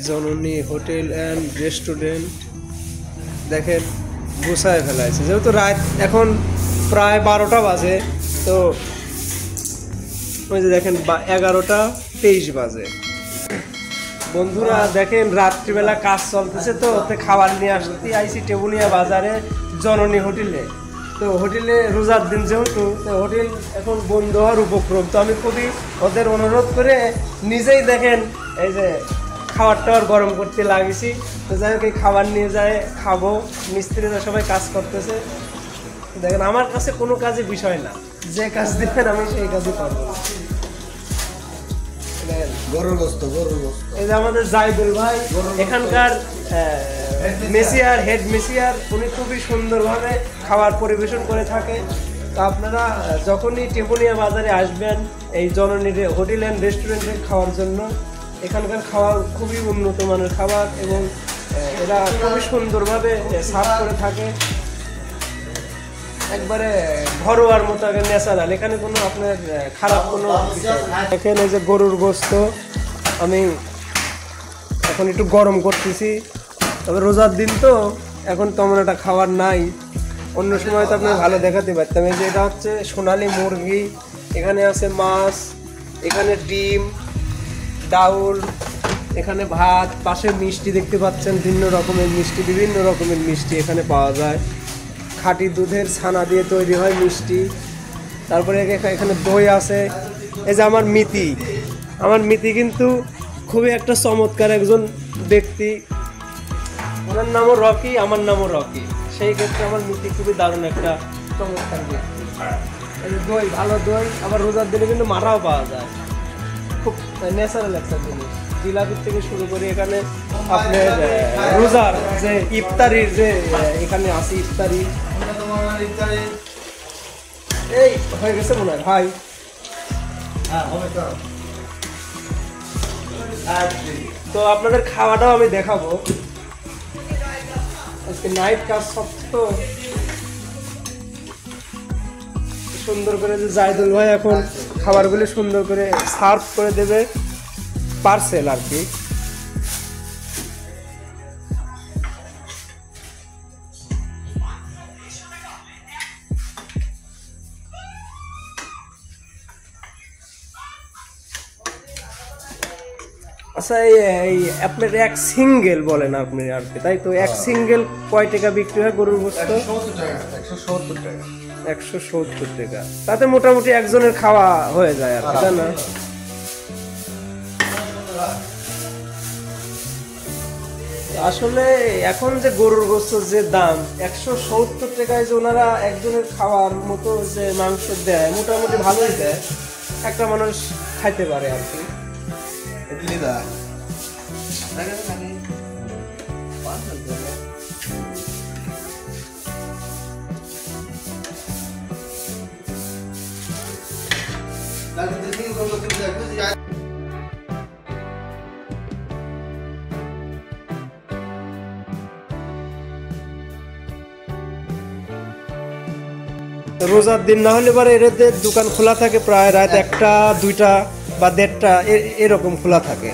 জননী hotel and restaurant দেখেন গোছায় ফেলাইছে, যেহেতু রাত এখন প্রায় 12টা বাজে, তো ওই যে দেখেন 11:23 বাজে। বন্ধুরা দেখেন রাত্রিবেলা কাজ চলতেছে, তো ওতে খাবার নিয়ে আসতে আইসি টেবুলিয়া বাজারে জননী হোটেলে। তো হোটেলে রোজার দিন যেহেতু, তো হোটেল এখন বন্ধ হওয়ার উপক্রম, তো আমি খুবই ওদের অনুরোধ করে নিজেই দেখেন এই যে খাবার টাবার গরম করতে লাগিয়েছি। তো যাই হোক এই খাবার নিয়ে যায় খাবো, মিস্ত্রিরা সবাই কাজ করতেছে। দেখেন আমার কাছে কোনো কাজে বিষয় না, যে কাজ দিবেন আমি সেই কাজই করবো। এই যে আমাদের জাইদুল ভাই এখানকার মেসিয়ার, হেড মেসিয়ার, উনি খুবই সুন্দরভাবে খাবার পরিবেশন করে থাকে। তো আপনারা যখনই টেবুলিয়া বাজারে আসবেন এই জননী হোটেল অ্যান্ড রেস্টুরেন্টে খাওয়ার জন্য, এখানকার খাবার খুবই উন্নত মানের খাবার এবং এরা খুবই সুন্দরভাবে সার্ভ করে থাকে, একবারে ঘরোয়ার মতো, আগে ন্যাচারাল, এখানে কোনো আপনার খারাপ কোনো দেখেন। এই যে গরুর গোস্ত আমি এখন একটু গরম করতেছি, তবে রোজার দিন তো এখন তেমন একটা খাবার নাই, অন্য সময় তো আপনার ভালো দেখাতে পারতাম। এই যে এটা হচ্ছে সোনালী মুরগি, এখানে আছে মাছ, এখানে ডিম, ডাউল, এখানে ভাত, পাশে মিষ্টি দেখতে পাচ্ছেন, ভিন্ন রকমের মিষ্টি, বিভিন্ন রকমের মিষ্টি এখানে পাওয়া যায়। খাঁটি দুধের ছানা দিয়ে তৈরি হয় মিষ্টি। তারপরে এখানে দই আছে। এই যে আমার মিতি কিন্তু খুবই একটা চমৎকার একজন ব্যক্তি, ওনার নামও রকি, আমার নামও রকি, সেই ক্ষেত্রে আমার মিতি খুবই দারুণ একটা চমৎকার ব্যক্তি। এই যে দই, ভালো দই, আবার রোজার দিনে কিন্তু মারাও পাওয়া যায়, খুব ন্যাচারাল একটা জিনিস। জিলাপির থেকে শুরু করে এখানে আপনার রোজার যে ইফতারির যে এখানে আছে ইফতারি, এই হয়ে গেছে মনে হয় ভাই। তো আপনাদের খাওয়াটাও আমি দেখাবো। আজকে নাইট কাজ সব, তো সুন্দর করে যে জাইদুল ভাই এখন খাবারগুলি সুন্দর করে সার্ভ করে দেবে, পার্সেল আর কি। আচ্ছা এই আপনার এক সিঙ্গেল বলেন আপনি আর কি, তাই তো? এক সিঙ্গেল কয় টাকা বিক্রি হয় গরুর গোস্ত? 170 টাকা। তাতে মোটামুটি একজনের খাওয়া হয়ে যায় আর কি, তাই না? আসলে এখন যে গরুর গোস্ত যে দাম 170 টাকায়, যে ওনারা একজনের খাওয়ার মতো যে মাংস দেয়, মোটামুটি ভালোই দেয়, একটা মানুষ খাইতে পারে আর কি। রোজার দিন না হলে পরে এদের দোকান খোলা থাকে প্রায় রাত 1টা 2টা বা 1:30 এরকম খোলা থাকে।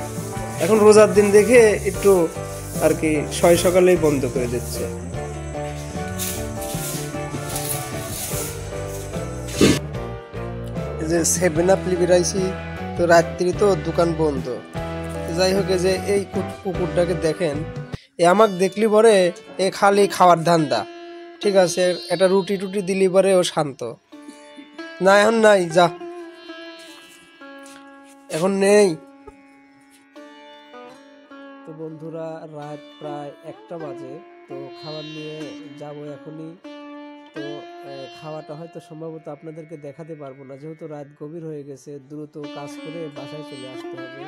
এখন রোজার দিন দেখে একটু আর কি সকালেই বন্ধ করে দিচ্ছে। যে 7 আপ লিবিরাইছি, তো রাত্রি তো দোকান বন্ধ। যাই হোক, যে এই কুকুরটাকে দেখেন, এ আমাকে দেখলি পরে এ খালি খাওয়ার ধান্দা, ঠিক আছে, একটা রুটি টুটি দিলি পরে ও শান্ত। না এখন নাই, যা, এখন নেই। তো বন্ধুরা রাত প্রায় 1টা বাজে, তো খাবার নিয়ে যাব এখনই। তো খাওয়াটা হয়তো সম্ভবত আপনাদেরকে দেখাতে পারবো না, যেহেতু রাত গভীর হয়ে গেছে, দ্রুত কাজ করে বাসায় চলে আসতে হবে।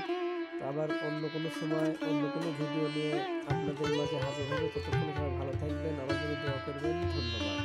তো আবার অন্য কোনো সময় অন্য কোনো ভিডিও নিয়ে আপনাদের মাঝে হাজির হবে। ততক্ষণ সবাই ভালো থাকবেন, আমার জন্য দোয়া করবেন। ধন্যবাদ।